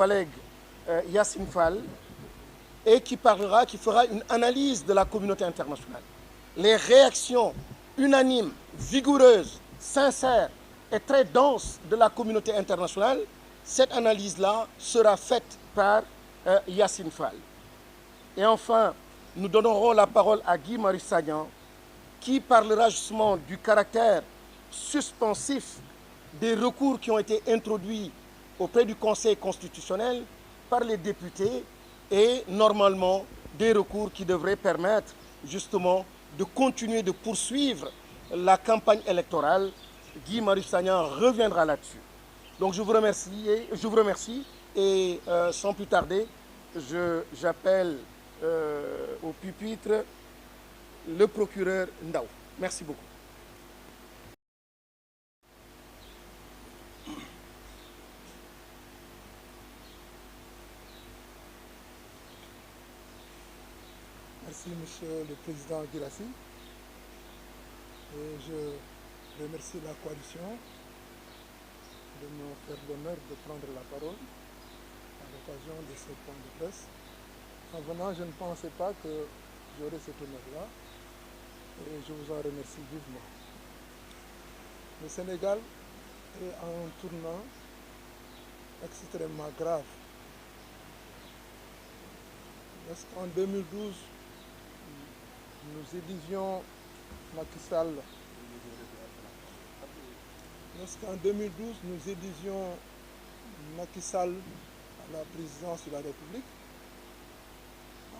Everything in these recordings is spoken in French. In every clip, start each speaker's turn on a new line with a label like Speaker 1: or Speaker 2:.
Speaker 1: collègue Yassine Fall, et qui fera une analyse de la communauté internationale. Les réactions unanimes, vigoureuses, sincères et très denses de la communauté internationale, cette analyse-là sera faite par Yassine Fall. Et enfin, nous donnerons la parole à Guy Marius Sagna, qui parlera justement du caractère suspensif des recours qui ont été introduits auprès du Conseil constitutionnel par les députés et normalement des recours qui devraient permettre justement de continuer de poursuivre la campagne électorale. Guy Marius Sagna reviendra là-dessus. Donc je vous remercie et sans plus tarder, j'appelle au pupitre le procureur Ndao. Merci beaucoup.
Speaker 2: Merci, Monsieur le Président Guirassy. Et je remercie la coalition de me faire l'honneur de prendre la parole à l'occasion de ce point de presse. En venant, je ne pensais pas que j'aurais cet honneur-là et je vous en remercie vivement. Le Sénégal est à un tournant extrêmement grave. Lorsqu'en 2012, nous élisions Macky Sall. Lorsqu'en 2012, nous élisions Macky Sall à la présidence de la République,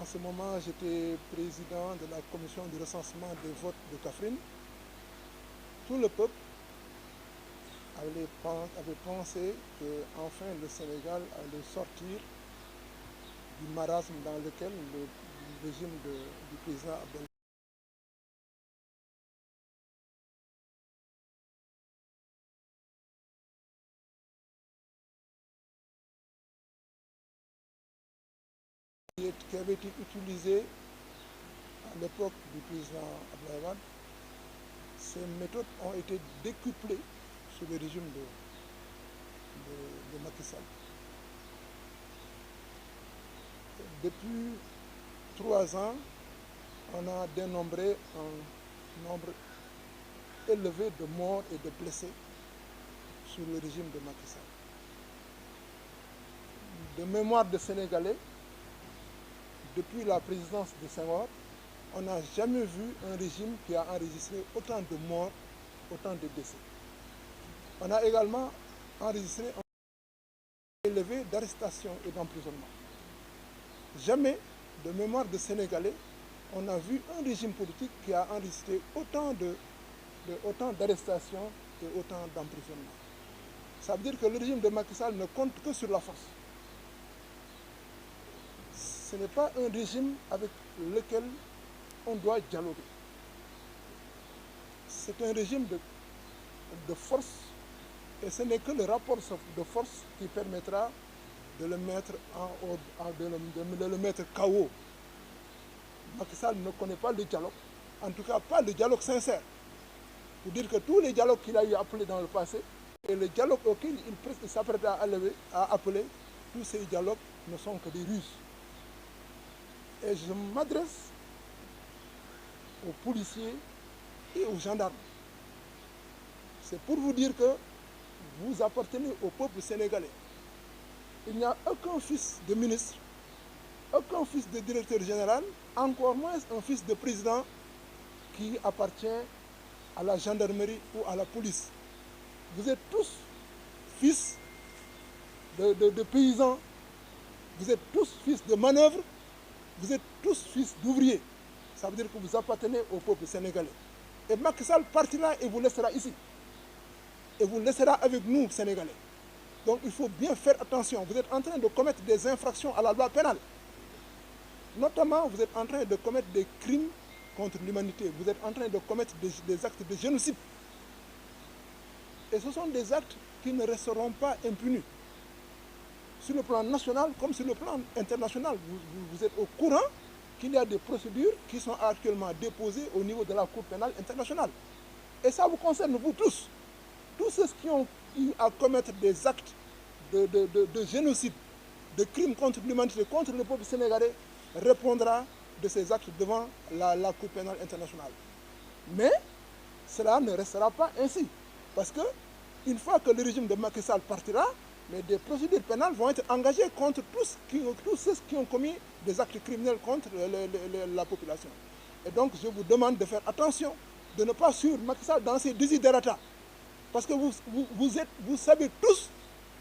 Speaker 2: en ce moment, j'étais président de la commission de recensement des votes de Kaffrine. Tout le peuple avait pensé qu'enfin le Sénégal allait sortir du marasme dans lequel le régime du président Abdel qui avait été utilisé à l'époque du président Abdoulaye Wade. Ces méthodes ont été décuplées sous le régime de Macky Sall. Depuis 3 ans, on a dénombré un nombre élevé de morts et de blessés sous le régime de Macky Sall. De mémoire de Sénégalais, depuis la présidence de Senghor, on n'a jamais vu un régime qui a enregistré autant de morts, autant de décès. On a également enregistré un nombre élevé d'arrestations et d'emprisonnements. Jamais, de mémoire de Sénégalais, on a vu un régime politique qui a enregistré autant d'arrestations et autant d'emprisonnements. Ça veut dire que le régime de Macky Sall ne compte que sur la force. Ce n'est pas un régime avec lequel on doit dialoguer. C'est un régime de force et ce n'est que le rapport de force qui permettra de le mettre de le mettre KO. Macky Sall ne connaît pas le dialogue, en tout cas pas le dialogue sincère. Pour dire que tous les dialogues qu'il a eu appelés dans le passé et le dialogue auquel il s'apprête à appeler, tous ces dialogues ne sont que des ruses. Et je m'adresse aux policiers et aux gendarmes. C'est pour vous dire que vous appartenez au peuple sénégalais. Il n'y a aucun fils de ministre, aucun fils de directeur général, encore moins un fils de président qui appartient à la gendarmerie ou à la police. Vous êtes tous fils de paysans, vous êtes tous fils de manœuvres, vous êtes tous fils d'ouvriers. Ça veut dire que vous appartenez au peuple sénégalais. Et Macky Sall partira et vous laissera ici. Et vous laissera avec nous, Sénégalais. Donc il faut bien faire attention. Vous êtes en train de commettre des infractions à la loi pénale. Notamment, vous êtes en train de commettre des crimes contre l'humanité. Vous êtes en train de commettre des actes de génocide. Et ce sont des actes qui ne resteront pas impunis. Sur le plan national comme sur le plan international, vous êtes au courant qu'il y a des procédures qui sont actuellement déposées au niveau de la Cour pénale internationale. Et ça vous concerne vous tous. Tous ceux qui ont eu à commettre des actes de génocide de crimes contre l'humanité, contre le peuple sénégalais, répondra de ses actes devant la Cour pénale internationale. Mais cela ne restera pas ainsi. Parce que une fois que le régime de Macky Sall partira, mais des procédures pénales vont être engagées contre tous ceux qui ont commis des actes criminels contre la population. Et donc, je vous demande de faire attention, de ne pas suivre Macky Sall dans ses desiderata. Parce que vous savez tous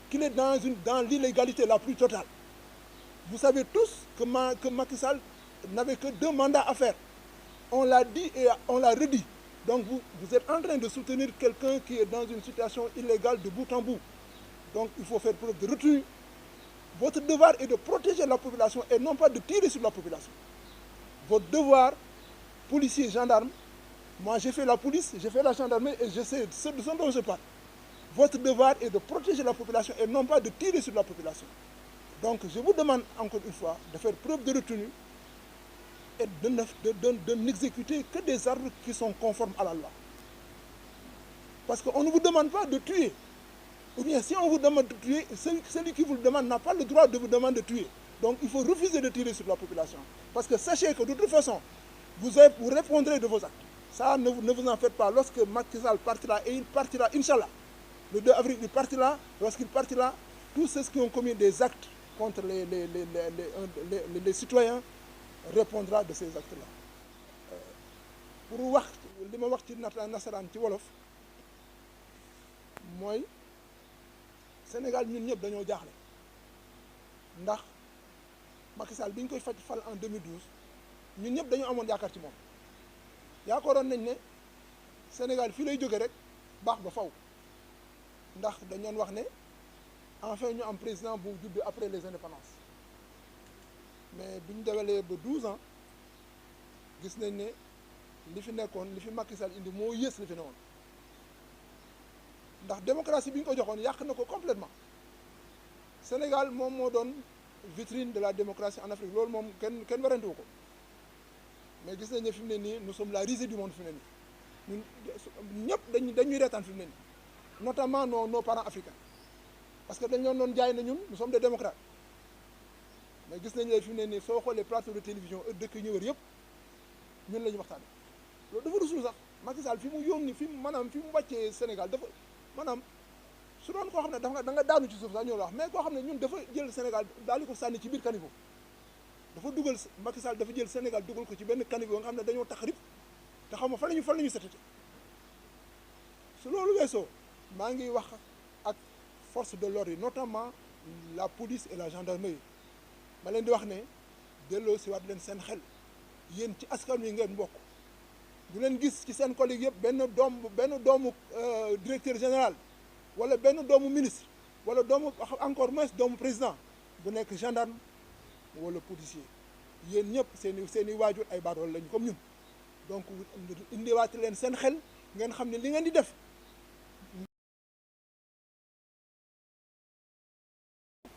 Speaker 2: qu'il est dans l'illégalité la plus totale. Vous savez tous que Macky Sall n'avait que 2 mandats à faire. On l'a dit et on l'a redit. Donc vous êtes en train de soutenir quelqu'un qui est dans une situation illégale de bout en bout. Donc il faut faire preuve de retenue. Votre devoir est de protéger la population et non pas de tirer sur la population. Votre devoir, policier, gendarme, moi j'ai fait la police, j'ai fait la gendarmerie et je sais ce dont je parle. Votre devoir est de protéger la population et non pas de tirer sur la population. Donc je vous demande encore une fois de faire preuve de retenue et de n'exécuter que des ordres qui sont conformes à la loi. Parce qu'on ne vous demande pas de tuer. Ou bien si on vous demande de tuer, celui qui vous le demande n'a pas le droit de vous demander de tuer. Donc il faut refuser de tirer sur la population. Parce que sachez que de toute façon, vous répondrez de vos actes. Ça, ne vous en faites pas. Lorsque Macky Sall partira, et il partira, Inch'Allah, le 2 avril, il partira, lorsqu'il partira, tous ceux qui ont commis des actes contre les citoyens répondra de ces actes-là. Pour wax li ma wax ci nasaraan ci wolof mooy Sénégal ñun ñëpp dañoo jaaxle ndax Macky Sall bi ñu koy fal en 2012 ñun ñëpp dañoo amoon yaakaar ci moom yaakaaroon nañ ne Sénégal fii lay jóge rek baax ba faw ndax dañoon wax ne enfin ñu am président bu judd après les indépendances mais bi ñu dewalee ba 12 ans gis nañ ne li fi nekkoon li fi Macky Sall indi moo yées li fi newoon ndax démocratie bi ñu ko joxoon yàq na ko complètement Sénégal moom moo doon vitrine de la démocratie en Afrique loolu moom kenn warantewu ko mais gis nañ ne fi mu ne nii nous sommes la risée du monde fi mu ne nii ñun ñëpp dañuy reetaan fi mu ne nii notamment nos parents africains parce que dañ doon jaay na ñun nous sommes des démocrates mais gis nañ ne fi mu ne nii soo xoolee plateau de télévision dëkk yi ñu wër yëpp ñun la ñu waxtaane loolu dafa rusul sax Macky Sall fi mu yónni fi mu wàccee Sénégal dafa maanaam su doon koo xam ne da nga daanu ci suuf sax ñoo la wax mais koo xam ne ñun dafa jël Sénégal daal di ko sànni ci biir caniveau dafa dugal Macky Sall dafa jël Sénégal dugal ko ci benn caniveau nga xam ne dañoo tax rib te xam nga fan la ñu setete su loolu weesoo maa ngi wax ak force de l'ordre yi notamment la police et la gendarmerie ma leen di wax ne delloo si waat leen seen xel yéen ci askan wi ngeen bokk du leen gis ci seen collègue yëpp benn doomu directeur général wala benn doomu ministre wala doomu encore moins doomu président bu nekk gendarme wala policier yéen ñëpp seen i waajur ay baadool lañu comme ñun donc indiwaat leen seen xel ngeen xam ne li ngeen di def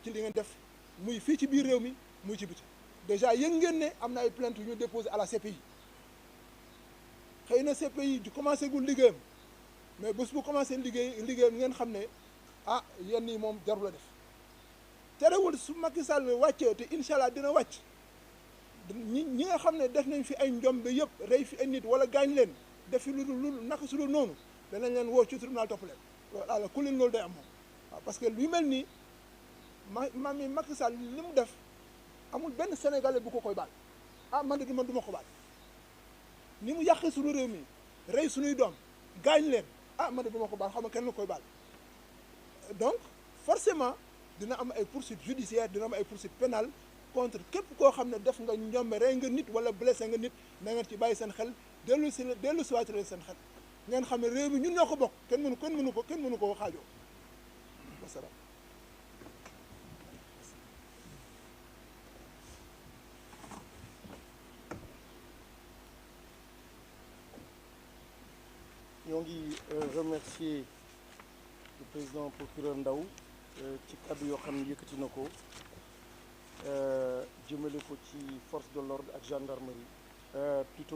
Speaker 2: ci li ngeen def muy fii ci biir réew mi muy ci biti déjà yéen ngeen ne am na ay plainte yu ñu déposé à la CPI xëy na CPI di commencé gul liggéeyam mais bés bu commencé liggéeyam ngeen xam ne ah yenn yi moom jarul a def terewul su Macky Sall wàccee te incha allah dina wàcc ñi nga xam ne def nañ fi ay njombe yëpp rey fi ay nit wala gaañ leen def fi lu naka su dul noonu danañ leen woo ci tribunal topp leen voilà ku leen loolu day am moom waaw parce que lu mel nii Macky Sall li mu def amul benn sénégalais bu ko koy baal ah man de du ma ko baal ni mu yàqee suñu réew mi rey suñuy doom gaañ leen ah man de du ma ko baal xam nga kenn la koy baal donc forcément dina am ay poursuites judiciaires dina am ay poursuites pénales contre képp koo xam ne def nga njombe rey nga nit wala blessé nga nit na ngeen ci bàyyi seen xel dellu si waat leen seen xel ngeen xam ne réew mi ñun ñoo ko bokk kenn mënu ko xaajoo wasalaam.
Speaker 1: ñoo ngi remercier le président procureur Ndao ci kàddu yoo xam ne yëkkati na ko jëmale ko ci force de l'ordre ak gendarmerie plutôt